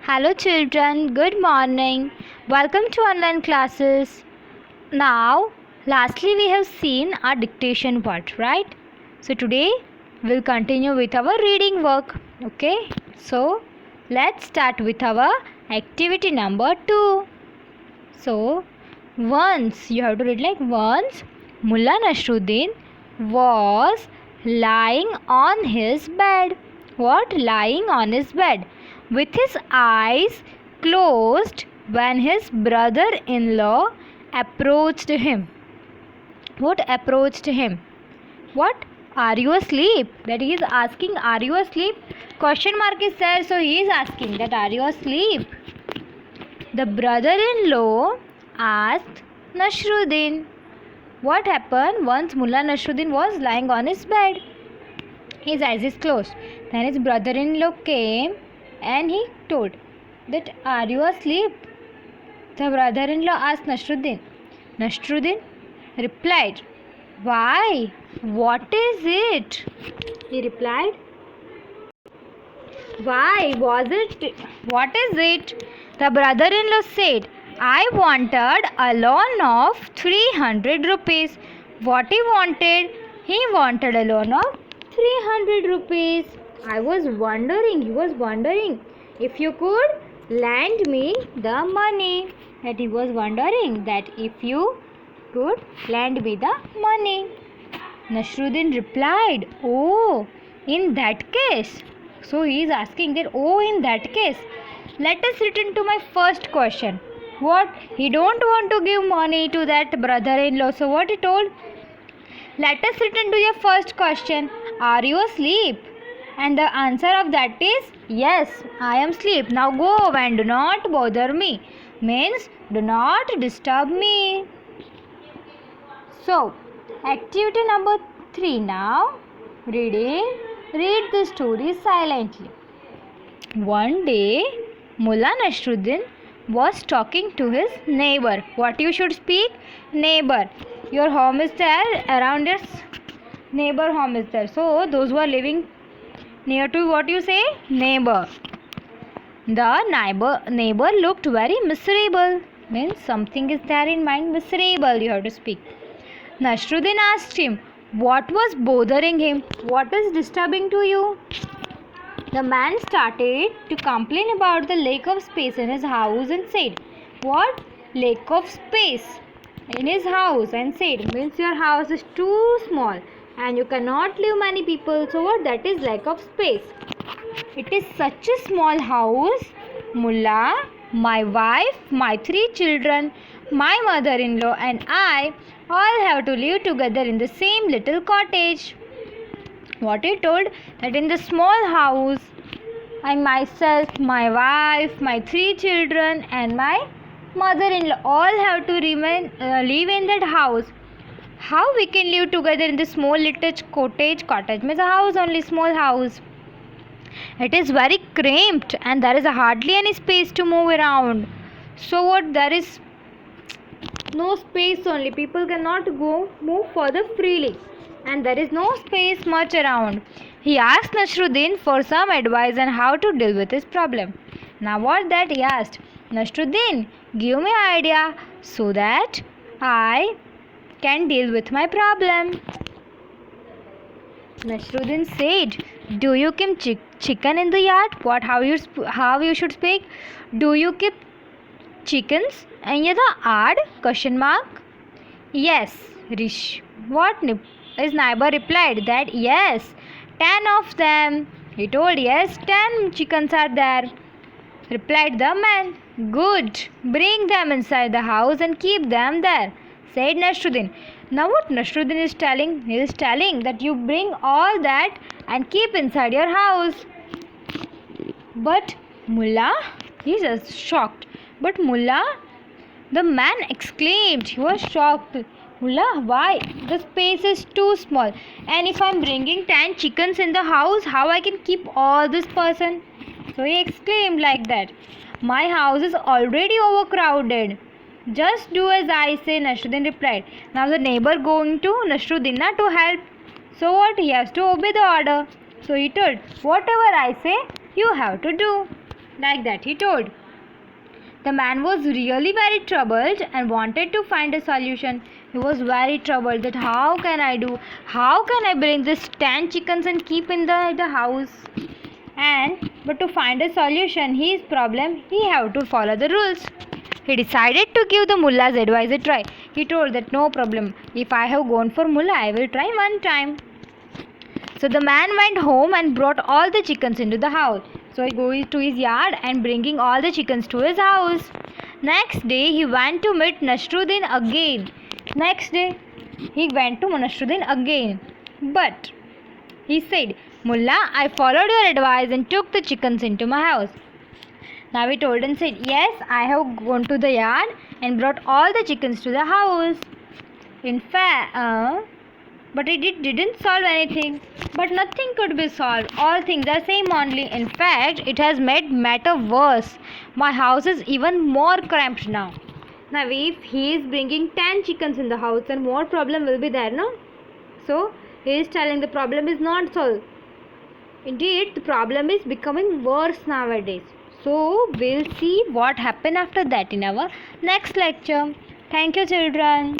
Hello children, good morning. Welcome to online classes. Now, lastly we have seen our dictation part, right? So today we'll continue with our reading work. Okay? So, let's start with our activity number 2. So, once you have to read like once Mullah Nasruddin was lying on his bed. What? Lying on his bed with his eyes closed when his brother-in-law approached him. What approached him? What? Are you asleep? That he is asking, are you asleep? Question mark is there, so he is asking that are you asleep? The brother-in-law asked Nasruddin. What happened once Mullah Nasruddin was lying on his bed? His eyes is closed. Then his brother-in-law came and he told that are you asleep? The brother-in-law asked Nasruddin. Nasruddin replied, why? What is it? He replied, why was it? What is it? The brother-in-law said, I wanted a loan of 300 rupees. What he wanted? He wanted a loan of 300 rupees. He was wondering if you could lend me the money. That he was wondering that if you could lend me the money. Nasruddin replied, oh, in that case. So he is asking that, oh, in that case. Let us return to my first question. What? He don't want to give money to that brother-in-law. So what he told? Let us return to your first question. Are you asleep? And the answer of that is yes, I am asleep. Now go and do not bother me. Means do not disturb me. So, activity number 3 now. Reading. Read the story silently. One day, Mullah Nasruddin was talking to his neighbor. What you should speak? Neighbor. Your home is there, around your neighbor home is there. So, those who are living near to what you say? Neighbor. The neighbor looked very miserable. Means something is there in mind. Miserable you have to speak. Nasruddin asked him, what was bothering him? What is disturbing to you? The man started to complain about the lack of space in his house and said, what? Lack of space in his house and said, means your house is too small and you cannot live many people. So what? That is lack of space. It is such a small house. Mullah, my wife, my 3 children, my mother-in-law and I all have to live together in the same little cottage. What he told? That in the small house, I myself, my wife, my 3 children and my mother-in-law all have to live in that house. How we can live together in this small little cottage? Cottage means a house only, small house. It is very cramped and there is hardly any space to move around. So what? There is no space only. People cannot move further freely. And there is no space much around. He asked Nasruddin for some advice on how to deal with his problem. Now what that he asked? Nasruddin, give me an idea so that I can deal with my problem. Nasruddin said, do you keep chicken in the yard? What? How you should speak? Do you keep chickens in the yard? Question mark. Yes, Rish. What? His neighbor replied that yes, 10 of them. He told yes, 10 chickens are there. Replied the man. Good. Bring them inside the house and keep them there, said Nasruddin. Now what Nasruddin is telling? He is telling that you bring all that and keep inside your house. But Mullah, he is shocked. But Mullah, the man exclaimed. He was shocked. Mullah, why? The space is too small. And if I am bringing 10 chickens in the house, how I can keep all this person? So he exclaimed like that. My house is already overcrowded. Just do as I say, Nasruddin replied. Now the neighbor going to Nasruddin to help. So what? He has to obey the order. So he told, whatever I say, you have to do. Like that he told. The man was really very troubled and wanted to find a solution. He was very troubled that how can I do? How can I bring this 10 chickens and keep in the house? But to find a solution, his problem, he have to follow the rules. He decided to give the mullah's advice a try. He told that no problem. If I have gone for mullah, I will try one time. So the man went home and brought all the chickens into the house. So he goes to his yard and bringing all the chickens to his house. Next day he went to meet Nasruddin again. Next day he went to Nasruddin again. But he said, Mullah, I followed your advice and took the chickens into my house. Now he told and said, yes, I have gone to the yard and brought all the chickens to the house. In fact, but it didn't solve anything. But nothing could be solved. All things are same only. In fact, it has made matter worse. My house is even more cramped now. Now, if he is bringing 10 chickens in the house, then more problem will be there, no? So, he is telling the problem is not solved. Indeed, the problem is becoming worse nowadays. So, we'll see what happened after that in our next lecture. Thank you, children.